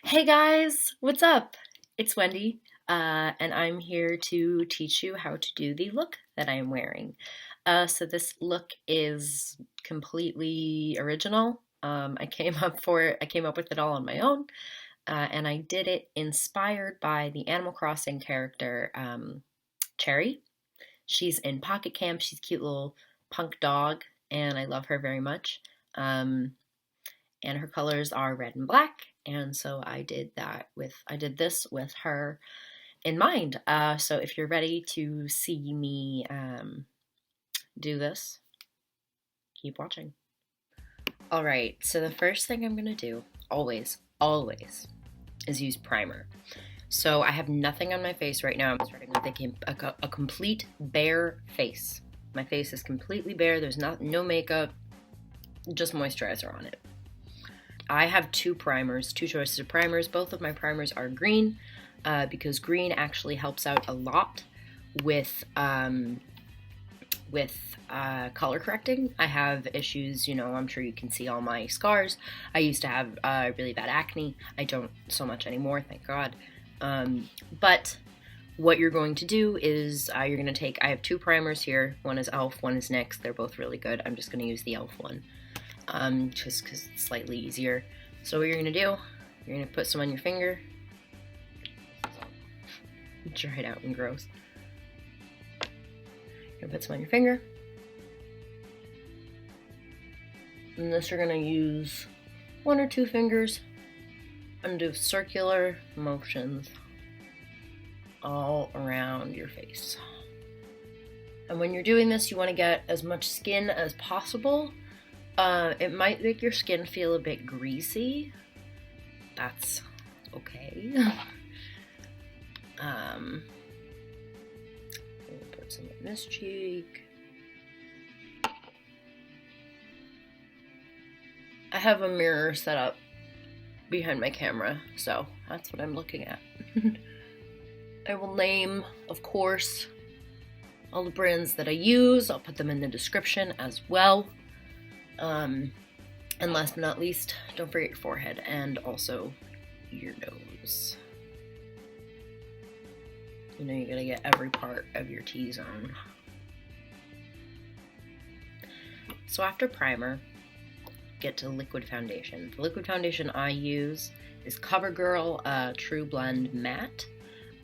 Hey guys, what's up? It's Wendy, and I'm here to teach you how to do the look that I am wearing. So this look is completely original. I came up with it all on my own, and I did it inspired by the Animal Crossing character Cherry. She's in Pocket Camp. She's a cute little punk dog, and I love her very much. Um, and her colors are red and black. And so I did this with her in mind. So if you're ready to see me do this, keep watching. All right, so the first thing I'm gonna do, always, is use primer. So I have nothing on my face right now. I'm starting with a complete bare face. My face is completely bare. There's no makeup, just moisturizer on it. I have two choices of primers. Both of my primers are green because green actually helps out a lot with color correcting. I have issues, I'm sure you can see all my scars. I used to have really bad acne. I don't so much anymore, thank God. But what you're going to do is you're going to take, I have two primers here. One is e.l.f., one is NYX. They're both really good. I'm just going to use the e.l.f. one. Just because it's slightly easier. So what you're going to do, you're going to put some on your finger. Dried out and gross. You're going to put some on your finger. And this you're going to use one or two fingers and do circular motions all around your face. And when you're doing this, you want to get as much skin as possible. It might make your skin feel a bit greasy. That's okay. Put some in this cheek. I have a mirror set up behind my camera, so that's what I'm looking at. I will name, of course, all the brands that I use. I'll put them in the description as well. And last but not least, don't forget your forehead and also your nose. You gotta get every part of your T-zone. So after primer, get to liquid foundation. The liquid foundation I use is CoverGirl True Blend Matte.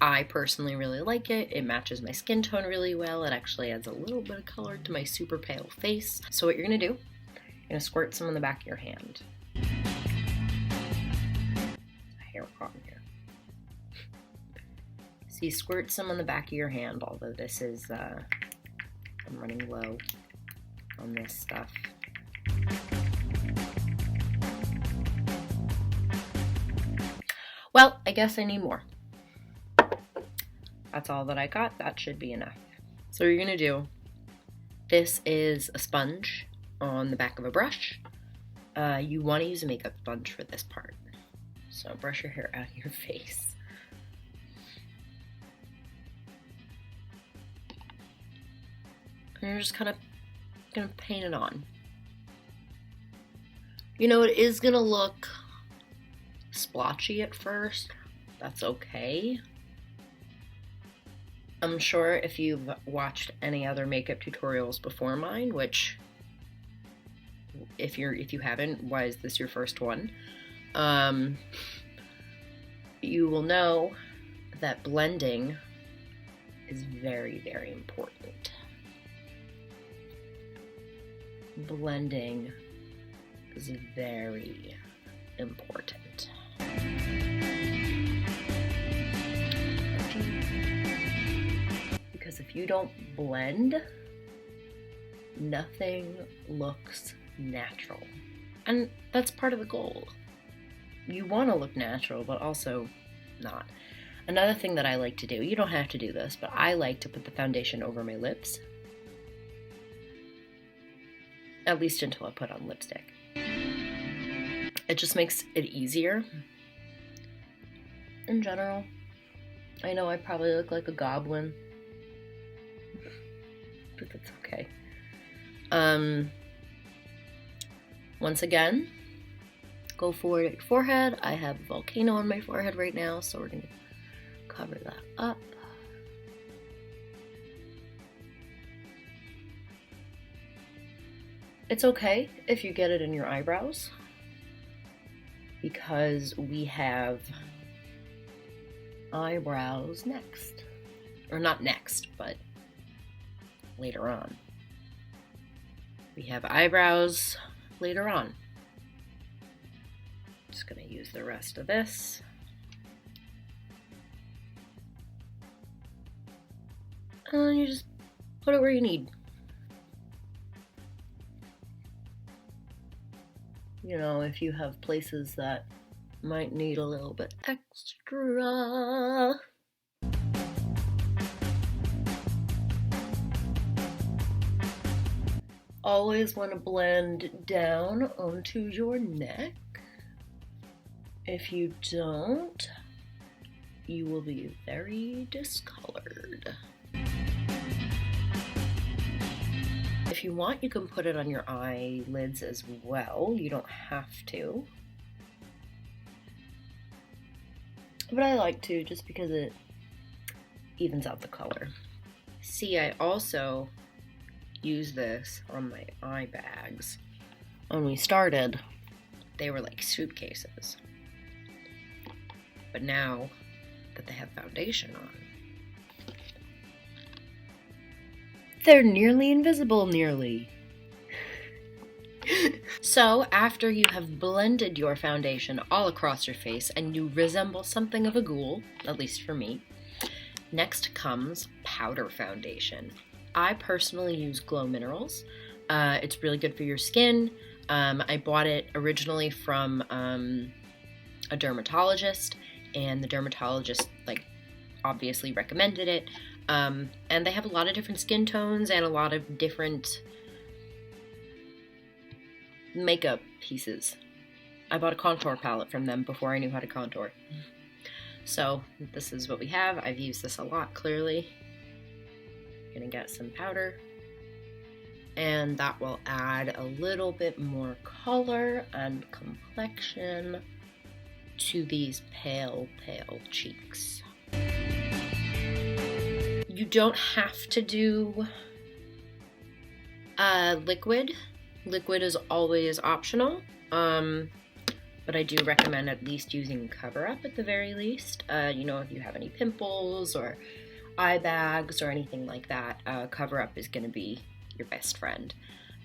I personally really like it. It matches my skin tone really well. It actually adds a little bit of color to my super pale face. So what you're gonna do, you're gonna squirt some on the back of your hand. A hair caught in here. So you squirt some on the back of your hand, although this is, I'm running low on this stuff. Well, I guess I need more. That's all that I got. That should be enough. So what you're gonna do, this is a sponge on the back of a brush. You want to use a makeup sponge for this part. So brush your hair out of your face. And you're just kind of gonna paint it on. It is gonna look splotchy at first. That's okay. I'm sure if you've watched any other makeup tutorials before mine, which if you haven't, why is this your first one? You will know that blending is very, very important. Blending is very important. Because if you don't blend, nothing looks natural. And that's part of the goal. You want to look natural, but also not. Another thing that I like to do, you don't have to do this, but I like to put the foundation over my lips. At least until I put on lipstick. It just makes it easier. In general. I know I probably look like a goblin. But that's okay. Once again, go forward at your forehead. I have a volcano on my forehead right now, so we're going to cover that up. It's okay if you get it in your eyebrows, because we have eyebrows next. Or not next, but later on. We have eyebrows later on. Just gonna use the rest of this. And you just put it where you need. You know, if you have places that might need a little bit extra. Always want to blend down onto your neck. If you don't, you will be very discolored. If you want, you can put it on your eyelids as well. You don't have to. But I like to, just because it evens out the color. See, I also use this on my eye bags. When we started, they were like suitcases. But now that they have foundation on, they're nearly invisible, nearly. So after you have blended your foundation all across your face and you resemble something of a ghoul, at least for me, next comes powder foundation. I personally use Glow Minerals. It's really good for your skin. I bought it originally from a dermatologist, and the dermatologist obviously recommended it. And they have a lot of different skin tones and a lot of different makeup pieces. I bought a contour palette from them before I knew how to contour. So this is what we have. I've used this a lot, clearly. Gonna get some powder, and that will add a little bit more color and complexion to these pale cheeks. You don't have to do liquid. Liquid is always optional, but I do recommend at least using Cover Up at the very least. You know, if you have any pimples or eye bags or anything like that, Cover Up is going to be your best friend.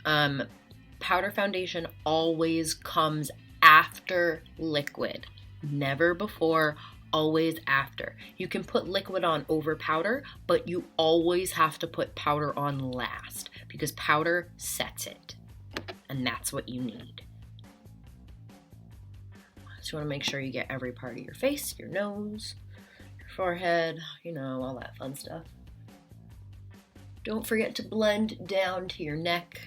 Powder foundation always comes after liquid, never before, always after. You can put liquid on over powder, but you always have to put powder on last, because powder sets it, and that's what you need. So you want to make sure you get every part of your face, your nose, your forehead, you know, all that fun stuff. Don't forget to blend down to your neck.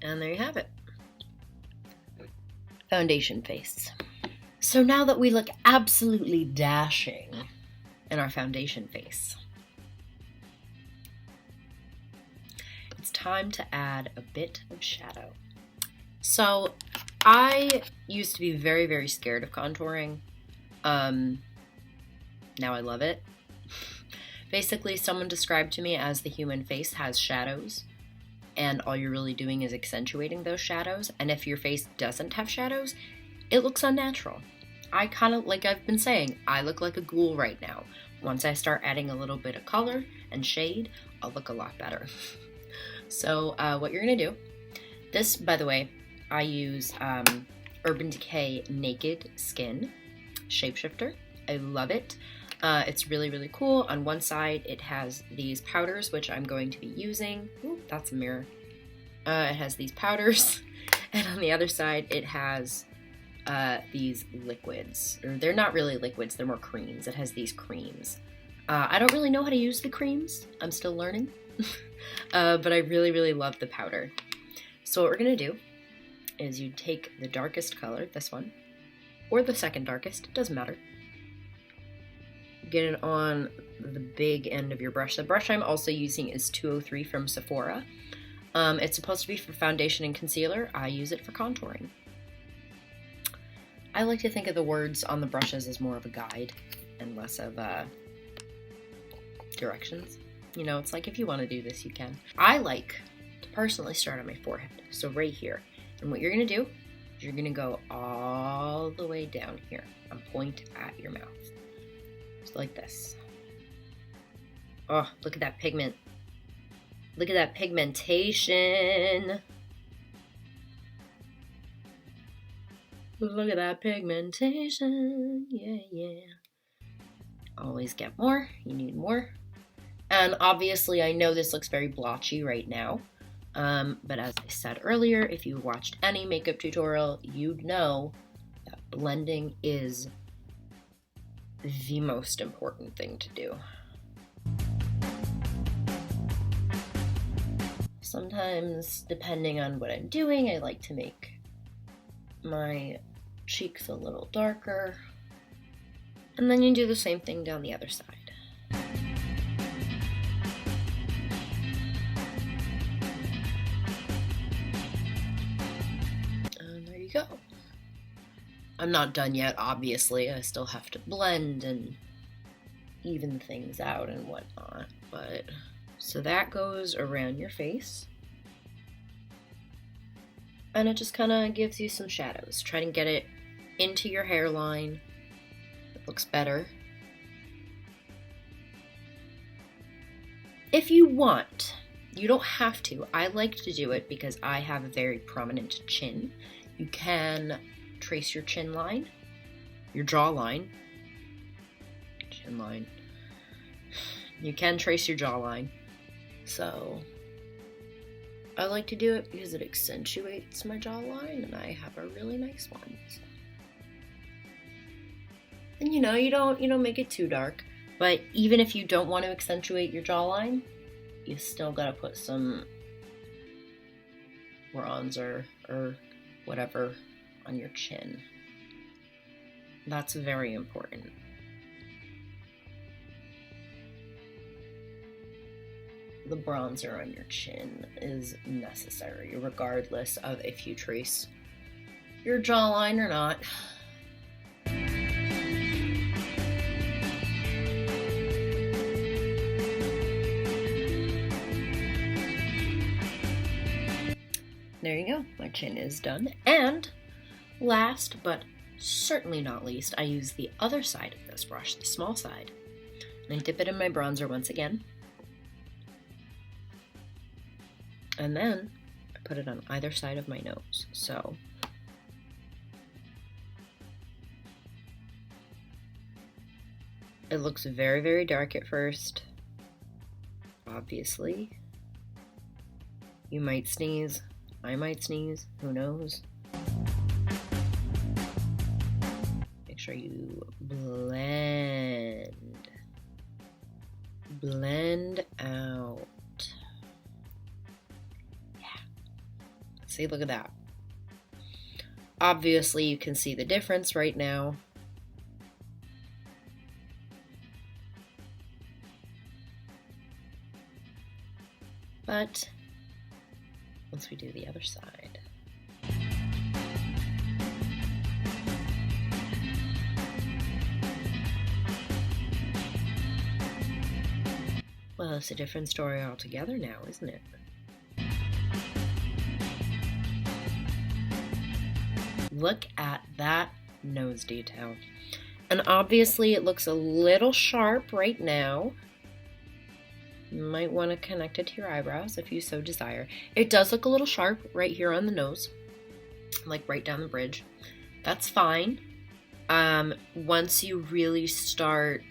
And there you have it. Foundation face. So now that we look absolutely dashing in our foundation face, it's time to add a bit of shadow. So I used to be very, very scared of contouring. Now I love it. Basically, someone described to me as the human face has shadows, and all you're really doing is accentuating those shadows. And if your face doesn't have shadows, it looks unnatural. I kind of, like I've been saying, I look like a ghoul right now. Once I start adding a little bit of color and shade, I'll look a lot better. So what you're gonna do, this, by the way, I use Urban Decay Naked Skin Shapeshifter. I love it. It's really, really cool. On one side, it has these powders, which I'm going to be using. Ooh, that's a mirror. It has these powders. And on the other side, it has these liquids. Or they're not really liquids, they're more creams. It has these creams. I don't really know how to use the creams. I'm still learning. But I really, really love the powder. So what we're going to do is you take the darkest color, this one, or the second darkest, doesn't matter. Get it on the big end of your brush. The brush I'm also using is 203 from Sephora. It's supposed to be for foundation and concealer. I use it for contouring. I like to think of the words on the brushes as more of a guide and less of directions. You know, it's like if you want to do this, you can. I like to personally start on my forehead, so right here. And what you're going to do is you're going to go all the way down here and point at your mouth. Just like this. Oh, look at that pigment. Look at that pigmentation. Look at that pigmentation. Yeah, yeah. Always get more. You need more. And obviously, I know this looks very blotchy right now. But as I said earlier, if you watched any makeup tutorial, you'd know that blending is the most important thing to do. Sometimes, depending on what I'm doing, I like to make my cheeks a little darker. And then you do the same thing down the other side. And there you go. I'm not done yet, obviously. I still have to blend and even things out and whatnot, but so that goes around your face. And it just kind of gives you some shadows. Try to get it into your hairline. It looks better. If you want, you don't have to. I like to do it because I have a very prominent chin. You can trace your chin line, your jawline, chin line. You can trace your jawline. So I like to do it because it accentuates my jawline and I have a really nice one. So. And you know, you don't make it too dark, but even if you don't want to accentuate your jawline, you still gotta put some bronzer or whatever on your chin. That's very important. The bronzer on your chin is necessary, regardless of if you trace your jawline or not. There you go, my chin is done. And last but certainly not least, I use the other side of this brush, the small side. And I dip it in my bronzer once again. And then I put it on either side of my nose. So it looks very, very dark at first. Obviously. You might sneeze. I might sneeze. Who knows? Make sure you blend. Blend out. See, look at that. Obviously, you can see the difference right now. But once we do the other side. Well, it's a different story altogether now, isn't it? Look at that nose detail. And obviously it looks a little sharp right now. You might want to connect it to your eyebrows if you so desire. It does look a little sharp right here on the nose, like right down the bridge. That's fine. Once you really start,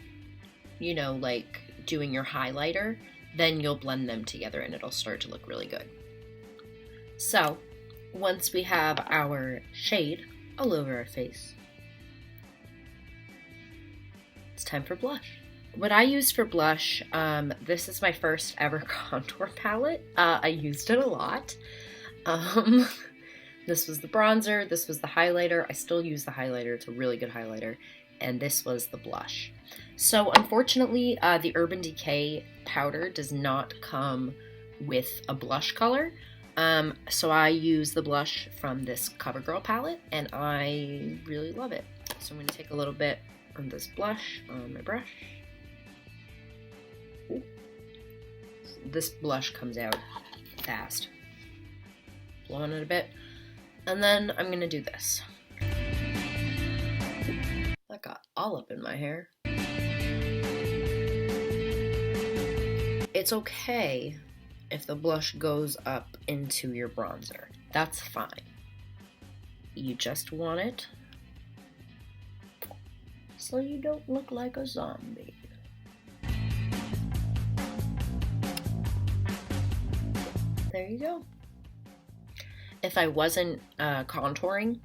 you know, like doing your highlighter, then you'll blend them together and it'll start to look really good. So, once we have our shade all over our face, it's time for blush. What I use for blush, this is my first ever contour palette. I used it a lot. This was the bronzer, this was the highlighter. I still use the highlighter, it's a really good highlighter. And this was the blush. So unfortunately, the Urban Decay powder does not come with a blush color. So I use the blush from this CoverGirl palette, and I really love it. So I'm going to take a little bit of this blush on my brush. Ooh. This blush comes out fast. Blow on it a bit. And then I'm going to do this. That got all up in my hair. It's okay if the blush goes up into your bronzer. That's fine. You just want it so you don't look like a zombie. There you go. If I wasn't contouring,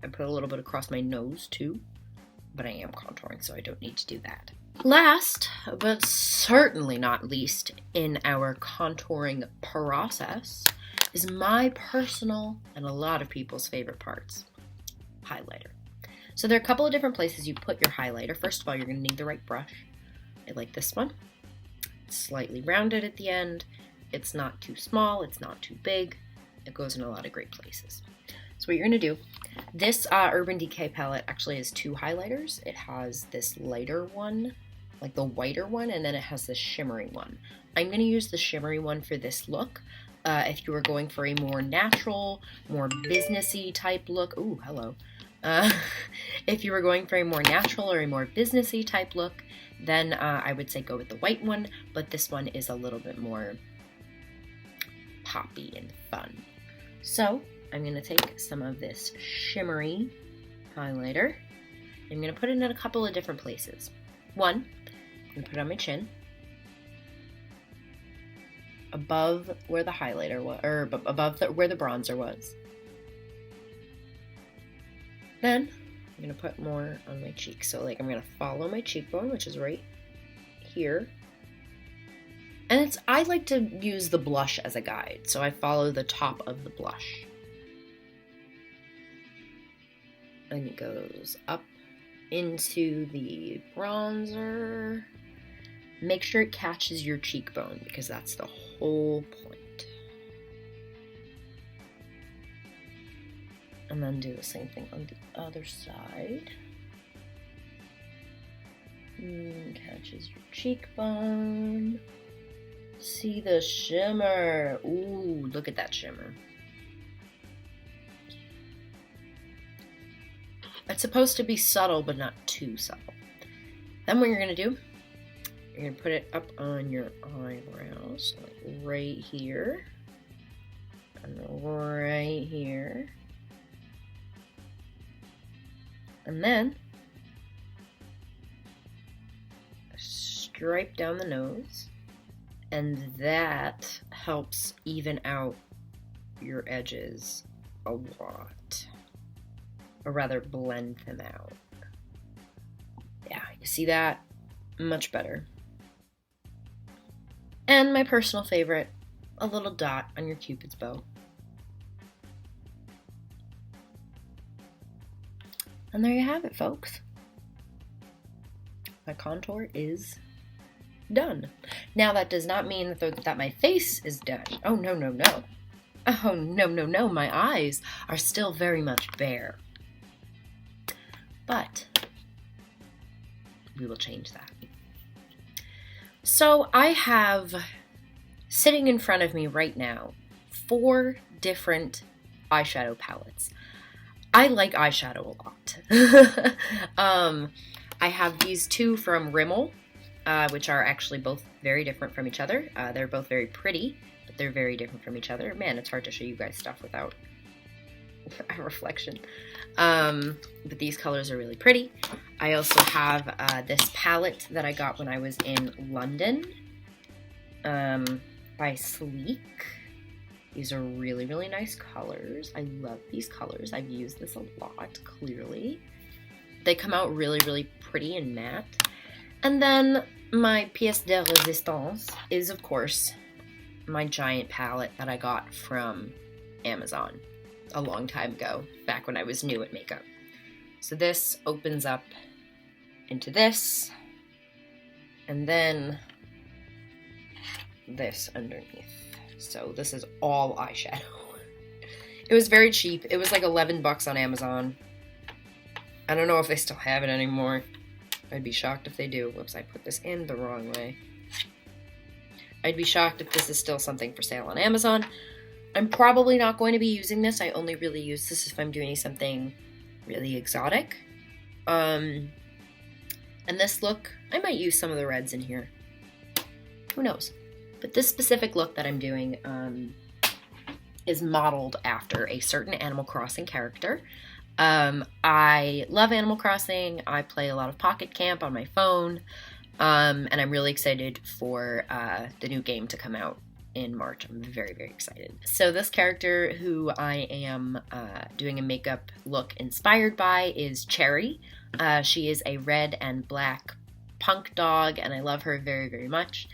I put a little bit across my nose too, but I am contouring, so I don't need to do that. Last, but certainly not least in our contouring process, is my personal and a lot of people's favorite parts, highlighter. So there are a couple of different places you put your highlighter. First of all, you're going to need the right brush. I like this one. It's slightly rounded at the end. It's not too small. It's not too big. It goes in a lot of great places. So what you're going to do, this Urban Decay palette actually has two highlighters. It has this lighter one, like the whiter one, and then it has this shimmery one. I'm going to use the shimmery one for this look. If you were going for a more natural, more businessy type look, ooh, hello. If you were going for a more natural or a more businessy type look, then I would say go with the white one, but this one is a little bit more poppy and fun. So I'm going to take some of this shimmery highlighter. I'm going to put it in a couple of different places. One, I'm going to put it on my chin, above where the highlighter was, or above where the bronzer was. Then I'm going to put more on my cheek. So like I'm going to follow my cheekbone, which is right here. And I like to use the blush as a guide, so I follow the top of the blush. And it goes up into the bronzer. Make sure it catches your cheekbone, because that's the whole point. And then do the same thing on the other side. Catches your cheekbone. See the shimmer. Ooh, look at that shimmer. It's supposed to be subtle, but not too subtle. Then what you're going to do, you're going to put it up on your eyebrows, like right here, and right here. And then stripe down the nose, and that helps even out your edges a lot, or rather blend them out. Yeah, you see that? Much better. And my personal favorite, a little dot on your Cupid's bow. And there you have it, folks. My contour is done. Now that does not mean that my face is done. Oh, no, no, no. Oh, no, no, no. My eyes are still very much bare. But we will change that. So I have sitting in front of me right now 4 different eyeshadow palettes. I like eyeshadow a lot. I have these 2 from Rimmel, which are actually both very different from each other. They're both very pretty, but they're very different from each other. Man, it's hard to show you guys stuff without a reflection. But these colors are really pretty. I also have this palette that I got when I was in London by Sleek. These are really, really nice colors. I love these colors. I've used this a lot, clearly. They come out really, really pretty and matte. And then my pièce de résistance is, of course, my giant palette that I got from Amazon a long time ago, back when I was new at makeup. So this opens up into this, and then this underneath. So this is all eyeshadow. It was very cheap. It was like 11 bucks on Amazon. I don't know if they still have it anymore. I'd be shocked if they do. Whoops, I put this in the wrong way. I'd be shocked if this is still something for sale on Amazon. I'm probably not going to be using this. I only really use this if I'm doing something really exotic. And this look, I might use some of the reds in here. Who knows? But this specific look that I'm doing is modeled after a certain Animal Crossing character. I love Animal Crossing. I play a lot of Pocket Camp on my phone. And I'm really excited for the new game to come out in March. I'm very, very excited. So this character who I am doing a makeup look inspired by is Cherry. She is a red and black punk dog, and I love her very, very much.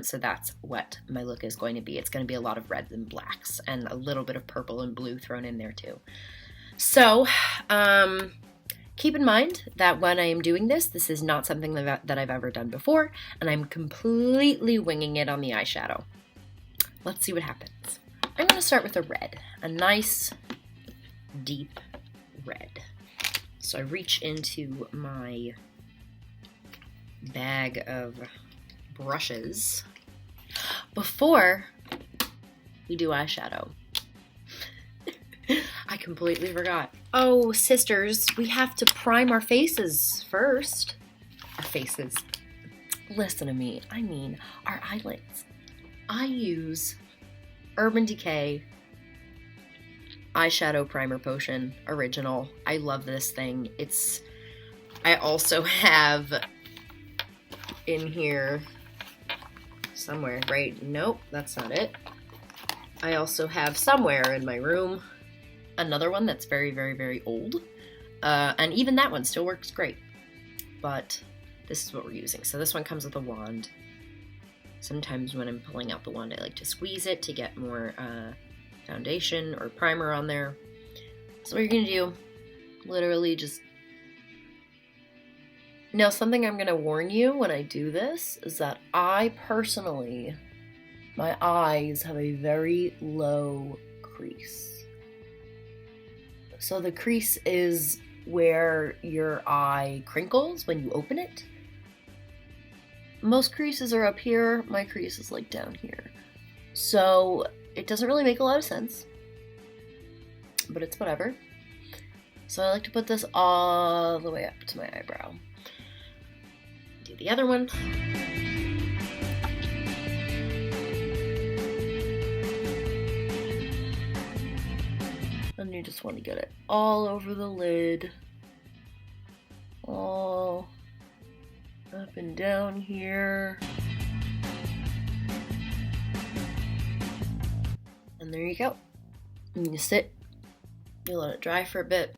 So that's what my look is going to be. It's going to be a lot of reds and blacks and a little bit of purple and blue thrown in there too. So keep in mind that when I am doing this, this is not something that I've ever done before, and I'm completely winging it on the eyeshadow. Let's see what happens. I'm going to start with a red, a nice deep red. So I reach into my bag of brushes before we do eyeshadow. I completely forgot. Oh, sisters, we have to prime our faces first. Our faces. Listen to me. I mean, our eyelids. I use Urban Decay Eyeshadow Primer Potion Original. I love this thing. I also have in here somewhere, right? Nope, that's not it. I also have somewhere in my room another one that's very, very, very old. And even that one still works great. But this is what we're using. So this one comes with a wand. Sometimes when I'm pulling out the wand, I like to squeeze it to get more foundation or primer on there. So what you're going to do, literally just... Now, something I'm going to warn you when I do this is that I personally, my eyes have a very low crease. So the crease is where your eye crinkles when you open it. Most creases are up here. My crease is like down here. So it doesn't really make a lot of sense, but it's whatever. So I like to put this all the way up to my eyebrow. Do the other one. And you just want to get it all over the lid. All up and down here. And there you go. And you sit, you let it dry for a bit.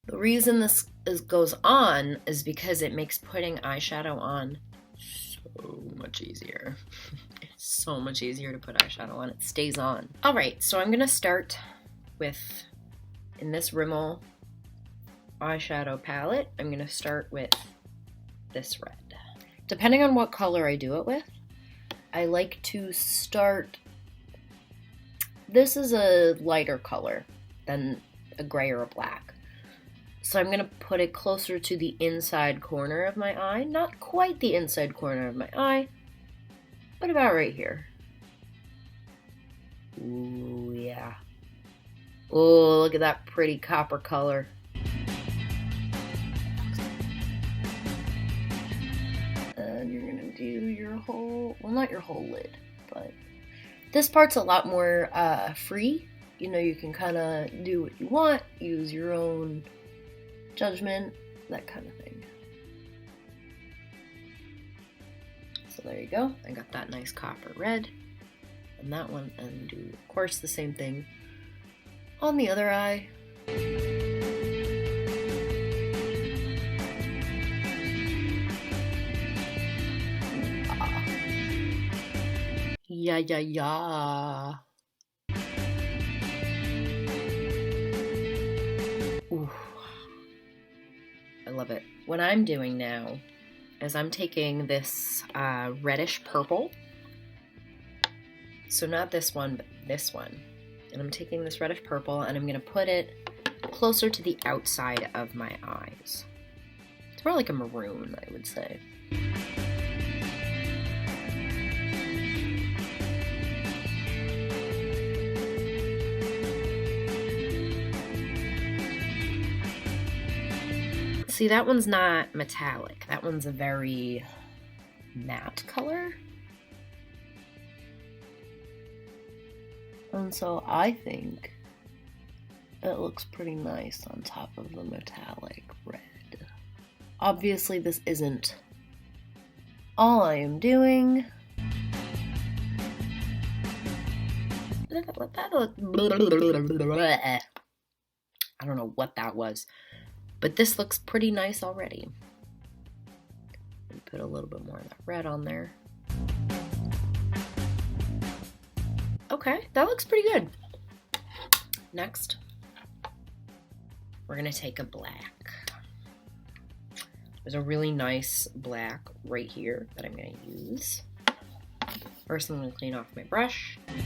The reason this goes on is because it makes putting eyeshadow on so much easier. It's so much easier to put eyeshadow on. It stays on. All right, so I'm gonna start with, in this Rimmel eyeshadow palette, I'm gonna start with this red. Depending on what color I do it with, I like to start, this is a lighter color than a gray or a black. So I'm gonna put it closer to the inside corner of my eye. Not quite the inside corner of my eye, but about right here. Ooh, yeah. Oh, look at that pretty copper color. And you're gonna do your whole, well, not your whole lid, but this part's a lot more free. You know, you can kind of do what you want, use your own judgment, that kind of thing. So there you go. I got that nice copper red on that one, and do, of course, the same thing on the other eye. Yeah, yeah, yeah. Ooh. I love it. What I'm doing now is I'm taking this reddish purple. So not this one, but this one. And I'm taking this reddish purple and I'm going to put it closer to the outside of my eyes. It's more like a maroon, I would say. See, that one's not metallic. That one's a very matte color. And so I think it looks pretty nice on top of the metallic red. Obviously, this isn't all I am doing. I don't know what that was, but this looks pretty nice already. Put a little bit more of that red on there. Okay, that looks pretty good. Next, we're gonna take a black. There's a really nice black right here that I'm gonna use. First, I'm gonna clean off my brush. And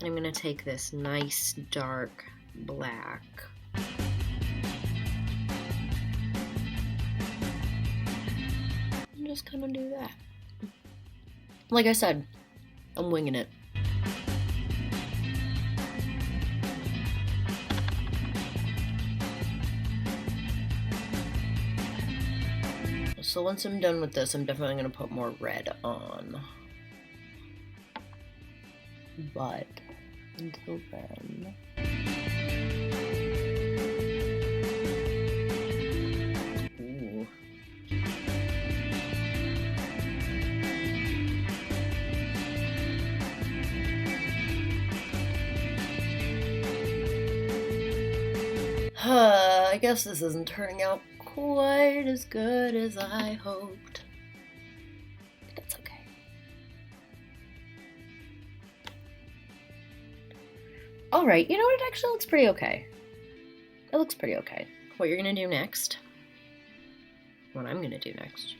I'm gonna take this nice dark black. And just kind of do that. Like I said, I'm winging it. So once I'm done with this, I'm definitely going to put more red on. But until then... Ooh. I guess this isn't turning out quite as good as I hoped. That's okay. Alright, you know what? It actually looks pretty okay. It looks pretty okay. What you're gonna do next, what I'm gonna do next,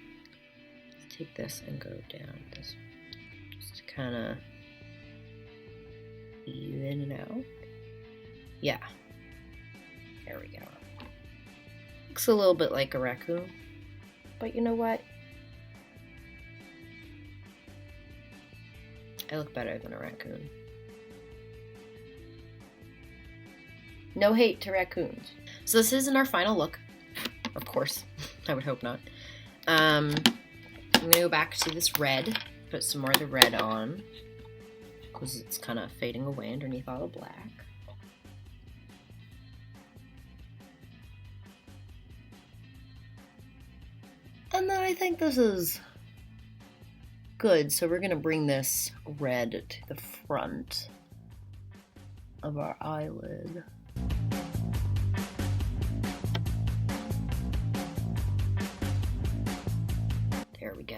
is take this and go down this, just to kind of even it out. Yeah. There we go. Looks a little bit like a raccoon, but you know what? I look better than a raccoon. No hate to raccoons. So this isn't our final look, of course. I would hope not. I'm gonna go back to this red, put some more of the red on, because it's kind of fading away underneath all the black. And then I think this is good, so we're going to bring this red to the front of our eyelid. There we go.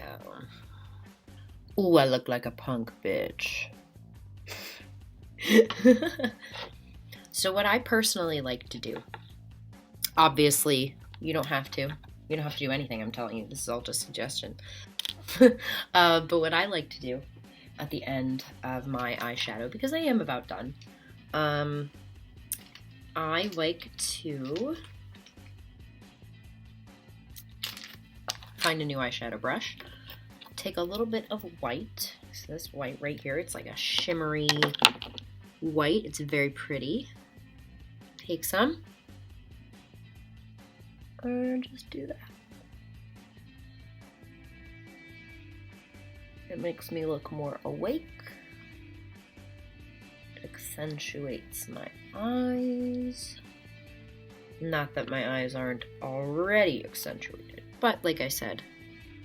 Ooh, I look like a punk bitch. So what I personally like to do, obviously, you don't have to. You don't have to do anything, I'm telling you. This is all just suggestion. But what I like to do at the end of my eyeshadow, because I am about done, I like to find a new eyeshadow brush, take a little bit of white. So this white right here, it's like a shimmery white. It's very pretty. Take some. And just do that. It makes me look more awake. It accentuates my eyes. Not that my eyes aren't already accentuated, but like I said,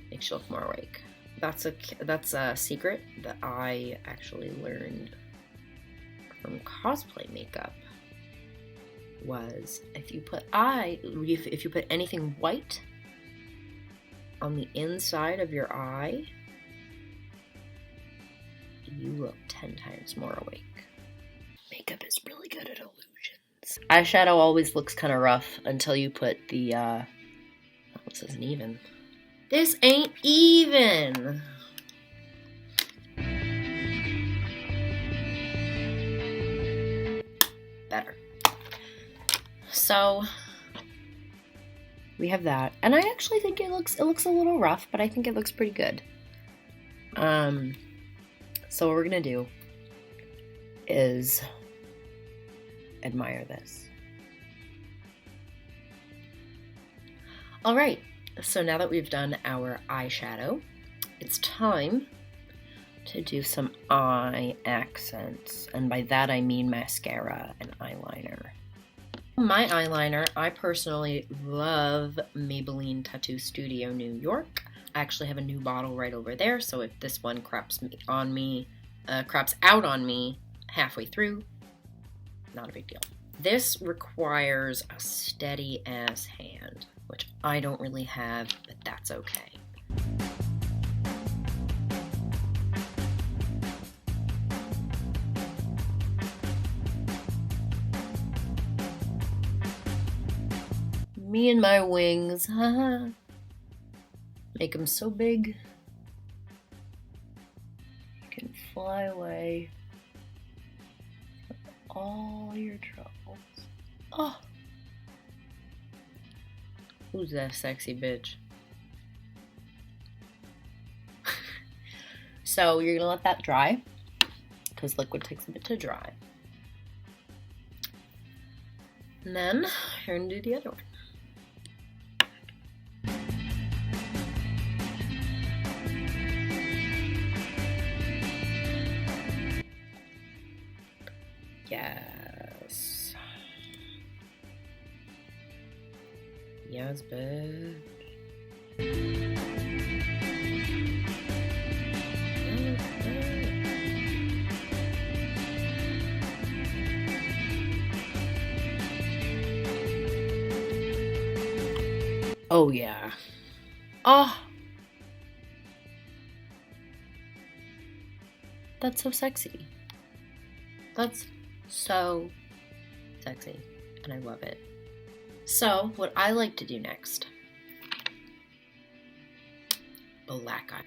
makes you look more awake. That's a secret that I actually learned from cosplay makeup. Was if you put anything white on the inside of your eye, you look 10 times more awake. Makeup is really good at illusions. Eyeshadow always looks kind of rough until you put the oh, this isn't even. This ain't even. better. So we have that, and I actually think it looks a little rough, but I think it looks pretty good. So what we're gonna do is admire this. All right, so now that we've done our eyeshadow, it's time to do some eye accents, and by that I mean mascara and eyeliner. My eyeliner, I personally love Maybelline Tattoo Studio New York. I actually have a new bottle right over there, so if this one craps out on me halfway through, not a big deal. This requires a steady ass hand, which I don't really have, but that's okay. Me and my wings, haha. Make them so big you can fly away from all your troubles. Oh, who's that sexy bitch? So you're gonna let that dry, because liquid takes a bit to dry. And then you're gonna do the other one. Yes. Yes, bitch. Oh, yeah. Oh. That's so sexy. That's so sexy, and I love it. So, what I like to do next, black eye.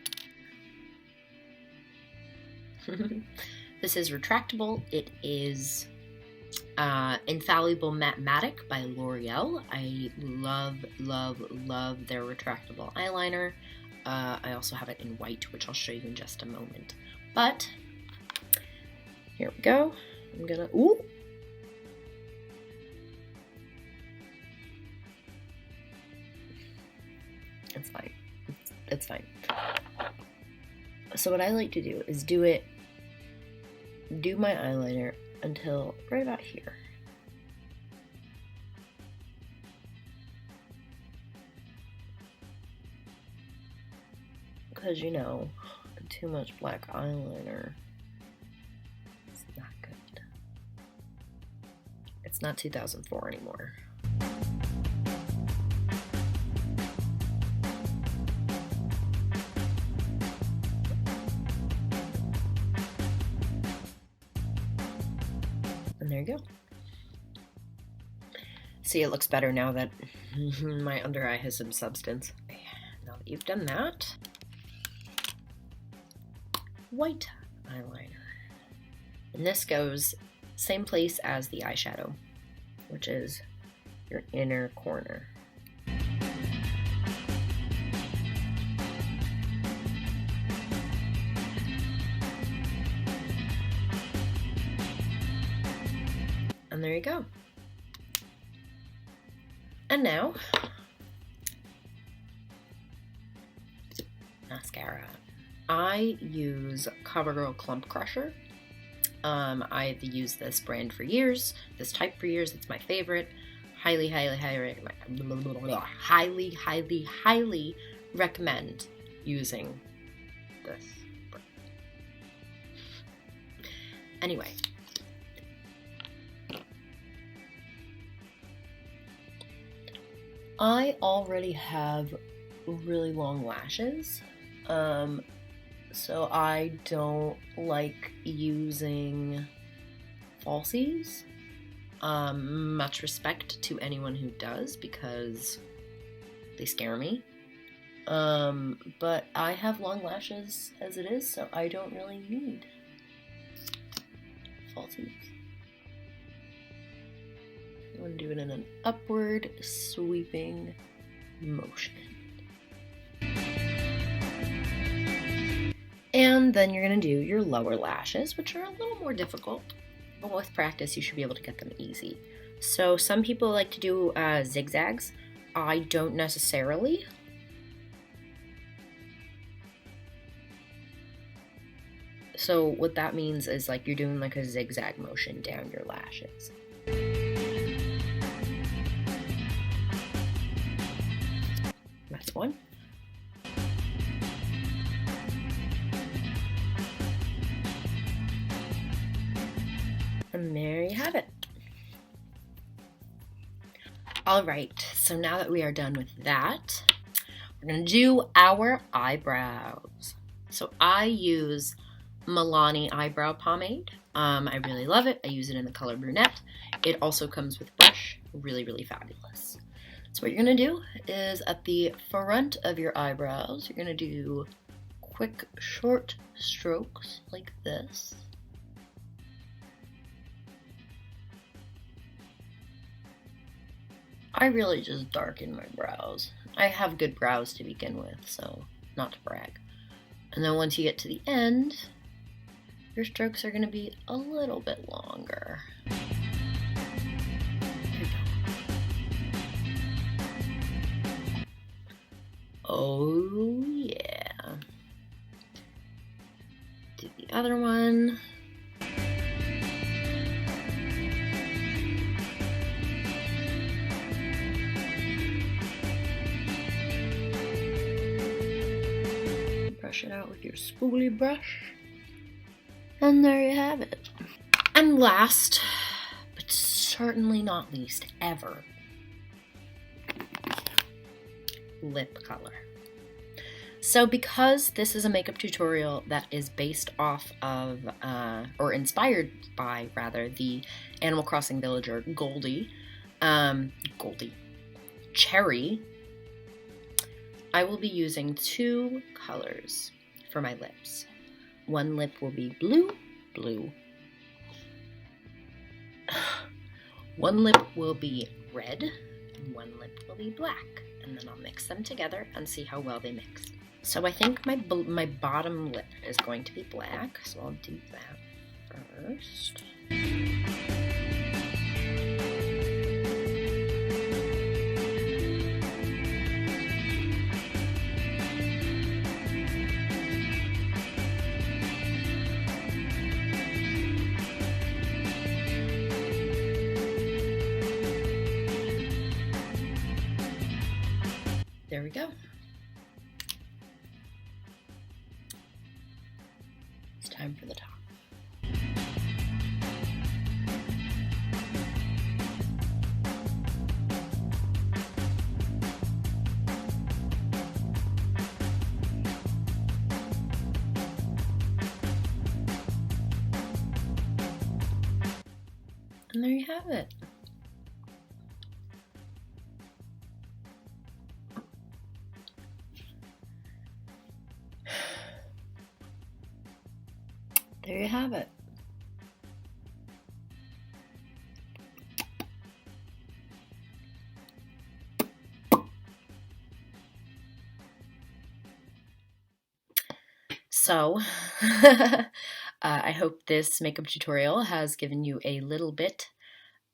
This is retractable. It is Infallible Matte by L'Oreal. I love, love, love their retractable eyeliner. I also have it in white, which I'll show you in just a moment. But here we go. I'm gonna, ooh. It's fine. It's fine. So what I like to do is do my eyeliner until right about here. Because, you know, too much black eyeliner is not good. It's not 2004 anymore. And there you go. See, it looks better now that my under eye has some substance. Now that you've done that, white eyeliner. And this goes same place as the eyeshadow, which is your inner corner. And there you go. And now, mascara. I use CoverGirl Clump Crusher. I've used this brand for years, this type for years. It's my favorite. Highly, highly, highly recommend using this brand. Anyway. I already have really long lashes, so I don't like using falsies. Much respect to anyone who does, because they scare me. But I have long lashes as it is, so I don't really need falsies. I'm going to do it in an upward sweeping motion. And then you're going to do your lower lashes, which are a little more difficult, but with practice you should be able to get them easy. So some people like to do zigzags. I don't necessarily. So what that means is like you're doing like a zigzag motion down your lashes. That's one. And there you have it. All right, so now that we are done with that, we're gonna do our eyebrows. So I use Milani eyebrow pomade. I really love it. I use it in the color brunette. It also comes with brush. Really, really fabulous. So what you're gonna do is at the front of your eyebrows, you're gonna do quick, short strokes like this. I really just darken my brows. I have good brows to begin with, so not to brag. And then once you get to the end, your strokes are going to be a little bit longer. Oh yeah. Do the other one. Brush it out with your spoolie brush. And there you have it. And last, but certainly not least, ever, lip color. So because this is a makeup tutorial that is based off of, or inspired by, rather, the Animal Crossing villager Goldie, Cherry, I will be using two colors for my lips. One lip will be blue. One lip will be red, and one lip will be black. And then I'll mix them together and see how well they mix. So I think my bottom lip is going to be black, so I'll do that first. There we go. It's time for the top. And there you have it. There you have it. So, I hope this makeup tutorial has given you a little bit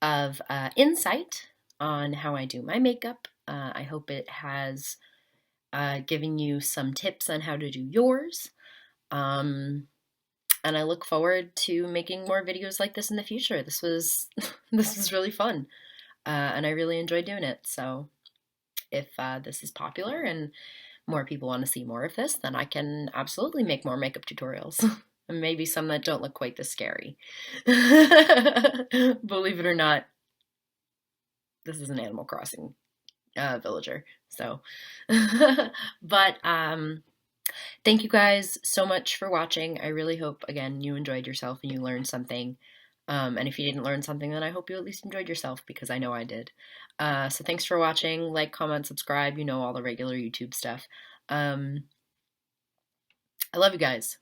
of insight on how I do my makeup. I hope it has given you some tips on how to do yours. And I look forward to making more videos like this in the future. This was really fun, and I really enjoyed doing it. So if this is popular and more people want to see more of this, then I can absolutely make more makeup tutorials. And maybe some that don't look quite this scary. Believe it or not, this is an Animal Crossing villager. So, but thank you guys so much for watching. I really hope, again, you enjoyed yourself and you learned something. And if you didn't learn something, then I hope you at least enjoyed yourself, because I know I did. So thanks for watching. Like, comment, subscribe, all the regular YouTube stuff. I love you guys.